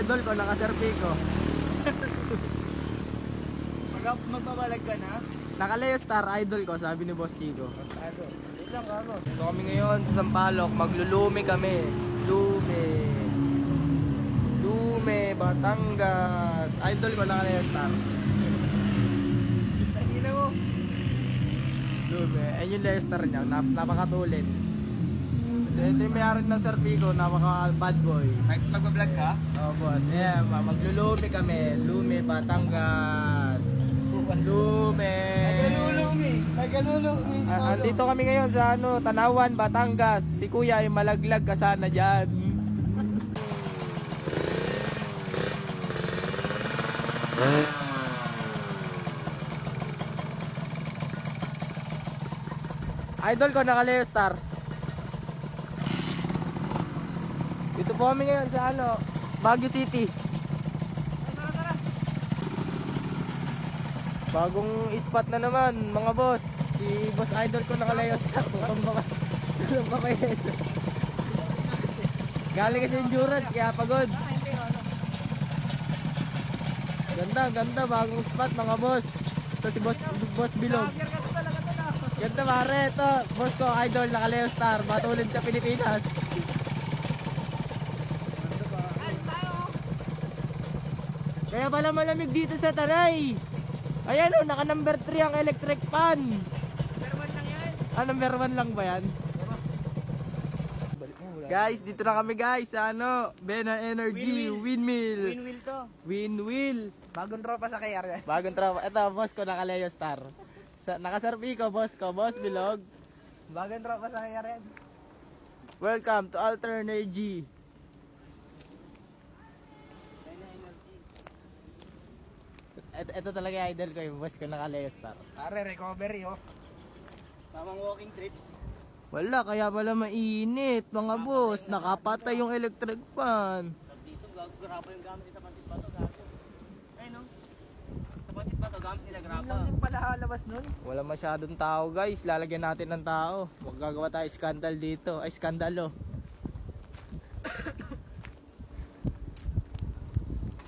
Idol ko, naka-survey ko. Magbabalag ka na? Naka-Leo Star, idol ko, sabi ni Boss Kiko. Masyado. Wait lang ako. So kami ngayon sa Sampaloc, maglulume kami. Lume, Batangas. Idol ko, naka-Leo Star. Tasina mo. Lume, ayun yung Leo Star niya, napakatulin. Ito yung mayroon ng Sir Pico, napaka bad boy. Magbablog ka? Oh boss, yeah, maglulume kami. Lume, Batangas. Lume. Nagalulumi. Andito kami ngayon sa Tanawan, Batangas. Si Kuya ay malaglag ka sana dyan. Idol ko, naka-Leo Star. Dito po kami ngayon sa Baguio City. Bagong spot na naman mga boss. Si Boss Idol ko, naka-Leo Star. Tumba kayo. Galing kasi endurance, kaya pagod. Ganda, bagong spot mga boss. Ito si Boss Bilog. Ganda pare, ito. Boss ko, Idol, naka-Leo Star. Matulid sa Pilipinas. Kaya pala malamig dito sa Taray. Ayan o, naka number 3 ang electric fan. Number 1 lang yan. Number 1 lang ba yan? Guys, dito na kami guys sa Bena Energy Windmill. Windmill to. Windmill. Bagong tropa sa KR yan. Bagong tropa. Ito, boss ko, naka-Leo Star. Naka-survey ko, boss Bilog. Bagong tropa sa KR yan. Welcome to Alter Energy. Ito talaga yung idol ko, yung boss ko, naka-Leo Star. Pare, recovery oh. Tamang walking trips. Wala, kaya pala mainit mga boss. Nakapatay yung electric fan. Dito, graba yung gamit sa pantit pa to. Ay no? Sa pantit pa to, gamit nila graba. Hindi lang pala halabas nun. Wala masyadong tao guys. Lalagyan natin ng tao. Huwag gagawa tayo skandal dito. Ay, skandalo.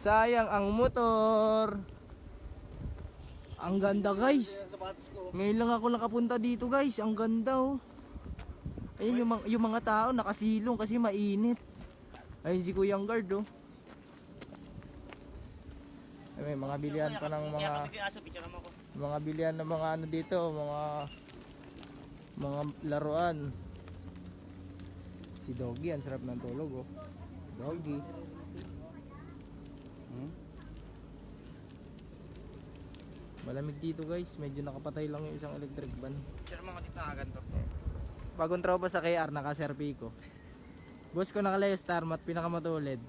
Sayang ang motor. Ang ganda guys. Ngayon lang ako nakapunta dito guys. Ang ganda oh. Ayun yung mga tao nakasilong kasi mainit. Ayun si Kuyang Guard oh. Ay, may mga bilihan pa ng mga bilihan ng mga dito, mga laruan. Si Doggy, ang sarap ng tulog oh. Doggy. Malamig dito guys, medyo nakapatay lang yung isang electric van. Sir, mga dito na ganito. Bagong tropa sa KR, naka-Sir Pico. Boss ko, naka-Leo Star, mat pinakamatulid.